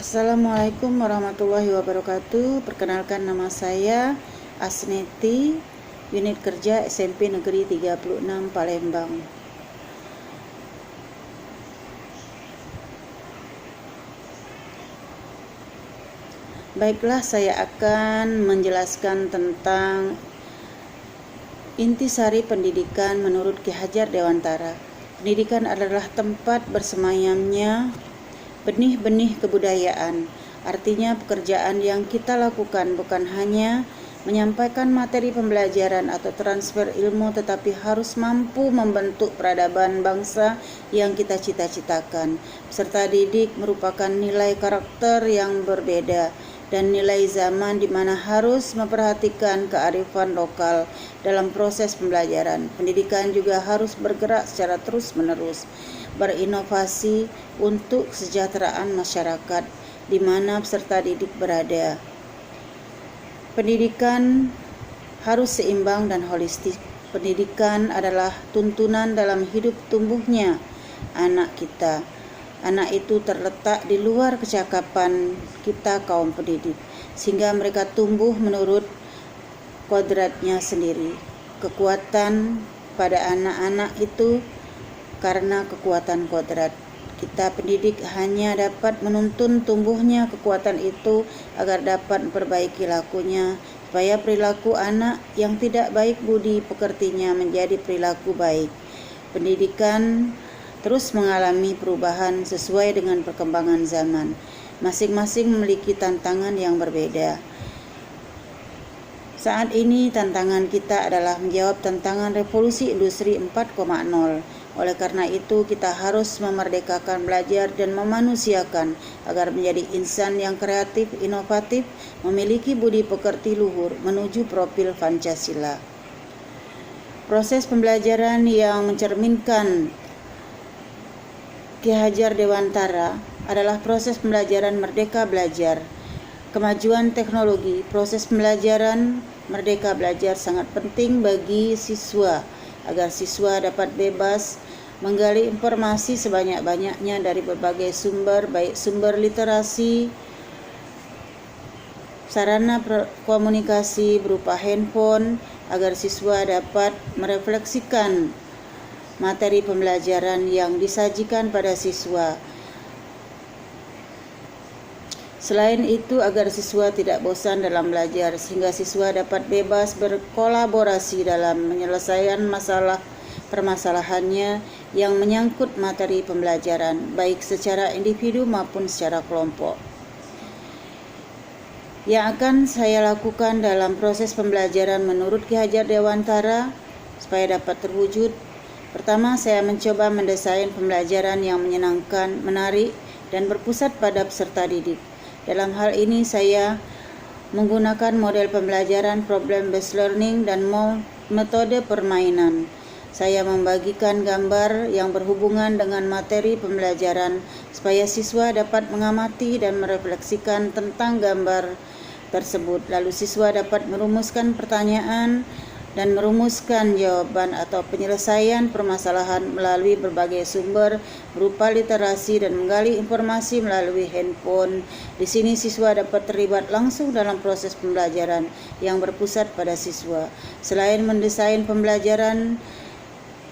Assalamualaikum warahmatullahi wabarakatuh. Perkenalkan, nama saya Asneti, unit kerja SMP Negeri 36 Palembang. Baiklah, saya akan menjelaskan tentang intisari pendidikan menurut Ki Hajar Dewantara. Pendidikan adalah tempat bersemayamnya benih-benih kebudayaan. Artinya pekerjaan yang kita lakukan bukan hanya menyampaikan materi pembelajaran atau transfer ilmu, tetapi harus mampu membentuk peradaban bangsa yang kita cita-citakan. Peserta didik merupakan nilai karakter yang berbeda dan nilai zaman di mana harus memperhatikan kearifan lokal dalam proses pembelajaran. Pendidikan juga harus bergerak secara terus-menerus, berinovasi untuk kesejahteraan masyarakat di mana peserta didik berada. Pendidikan harus seimbang dan holistik. Pendidikan adalah tuntunan dalam hidup tumbuhnya anak kita. Anak itu terletak di luar kecakapan kita kaum pendidik, sehingga mereka tumbuh menurut kodratnya sendiri. Kekuatan pada anak-anak itu karena kekuatan kodrat. Kita pendidik hanya dapat menuntun tumbuhnya kekuatan itu agar dapat memperbaiki lakunya, supaya perilaku anak yang tidak baik budi pekertinya menjadi perilaku baik. Pendidikan terus mengalami perubahan sesuai dengan perkembangan zaman. Masing-masing memiliki tantangan yang berbeda. Saat ini tantangan kita adalah menjawab tantangan revolusi industri 4.0. Oleh karena itu, kita harus memerdekakan belajar dan memanusiakan agar menjadi insan yang kreatif, inovatif, memiliki budi pekerti luhur menuju profil Pancasila. Proses pembelajaran yang mencerminkan Ki Hajar Dewantara adalah proses pembelajaran merdeka belajar. Kemajuan teknologi, proses pembelajaran merdeka belajar sangat penting bagi siswa agar siswa dapat bebas menggali informasi sebanyak-banyaknya dari berbagai sumber, baik sumber literasi, sarana komunikasi berupa handphone, agar siswa dapat merefleksikan materi pembelajaran yang disajikan pada siswa. Selain itu, agar siswa tidak bosan dalam belajar, sehingga siswa dapat bebas berkolaborasi dalam menyelesaikan permasalahannya yang menyangkut materi pembelajaran, baik secara individu maupun secara kelompok. Yang akan saya lakukan dalam proses pembelajaran menurut Ki Hajar Dewantara supaya dapat terwujud: pertama, saya mencoba mendesain pembelajaran yang menyenangkan, menarik, dan berpusat pada peserta didik. Dalam hal ini saya menggunakan model pembelajaran problem based learning dan metode permainan. Saya membagikan gambar yang berhubungan dengan materi pembelajaran supaya siswa dapat mengamati dan merefleksikan tentang gambar tersebut. Lalu siswa dapat merumuskan pertanyaan dan merumuskan jawaban atau penyelesaian permasalahan melalui berbagai sumber berupa literasi dan menggali informasi melalui handphone. Di sini siswa dapat terlibat langsung dalam proses pembelajaran yang berpusat pada siswa. Selain mendesain pembelajaran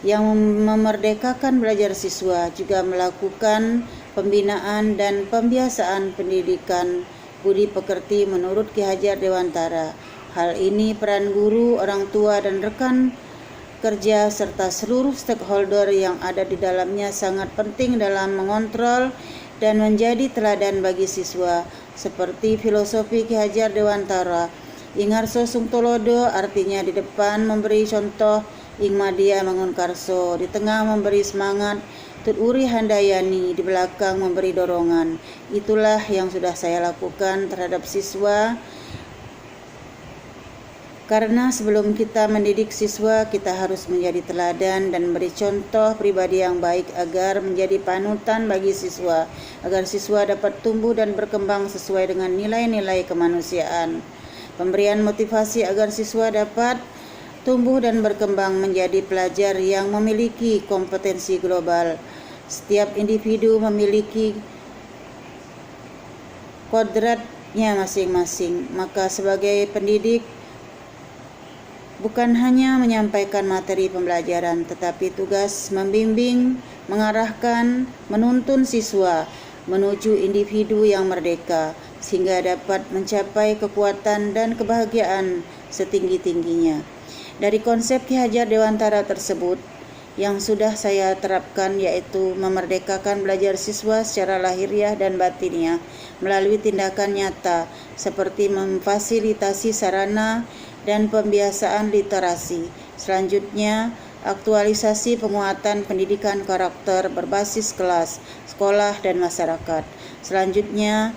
yang memerdekakan belajar siswa, juga melakukan pembinaan dan pembiasaan pendidikan budi pekerti menurut Ki Hajar Dewantara. Hal ini peran guru, orang tua, dan rekan kerja serta seluruh stakeholder yang ada di dalamnya sangat penting dalam mengontrol dan menjadi teladan bagi siswa, seperti filosofi Ki Hajar Dewantara. Ingarso Sungtolodo, artinya di depan memberi contoh, Ingmadia Mangunkarso, di tengah memberi semangat, Tut Uri Handayani, di belakang memberi dorongan. Itulah yang sudah saya lakukan terhadap siswa. Karena sebelum kita mendidik siswa, kita harus menjadi teladan dan memberi contoh pribadi yang baik agar menjadi panutan bagi siswa, agar siswa dapat tumbuh dan berkembang sesuai dengan nilai-nilai kemanusiaan. Pemberian motivasi agar siswa dapat tumbuh dan berkembang menjadi pelajar yang memiliki kompetensi global. Setiap individu memiliki kodratnya masing-masing. Maka sebagai pendidik bukan hanya menyampaikan materi pembelajaran, tetapi tugas membimbing, mengarahkan, menuntun siswa menuju individu yang merdeka, sehingga dapat mencapai kekuatan dan kebahagiaan setinggi-tingginya. Dari konsep Ki Hajar Dewantara tersebut, yang sudah saya terapkan, yaitu memerdekakan belajar siswa secara lahiriah dan batiniah melalui tindakan nyata seperti memfasilitasi sarana dan pembiasaan literasi. Selanjutnya, aktualisasi penguatan pendidikan karakter berbasis kelas, sekolah, dan masyarakat. Selanjutnya,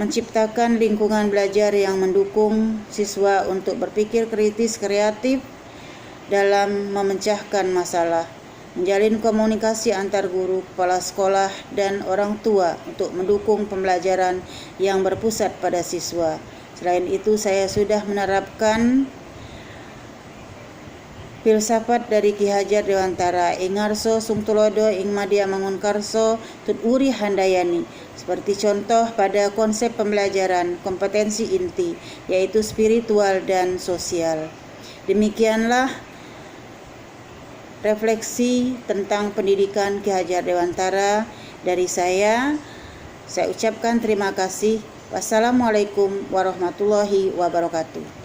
menciptakan lingkungan belajar yang mendukung siswa untuk berpikir kritis kreatif dalam memecahkan masalah, menjalin komunikasi antar guru, kepala sekolah, dan orang tua untuk mendukung pembelajaran yang berpusat pada siswa. Selain itu, saya sudah menerapkan filsafat dari Ki Hajar Dewantara, ing ngarso sung tulodo ing madya mangunkarso tut uri handayani, seperti contoh pada konsep pembelajaran kompetensi inti, yaitu spiritual dan sosial. Demikianlah refleksi tentang pendidikan Ki Hajar Dewantara dari saya. Saya ucapkan terima kasih. Wassalamualaikum warahmatullahi wabarakatuh.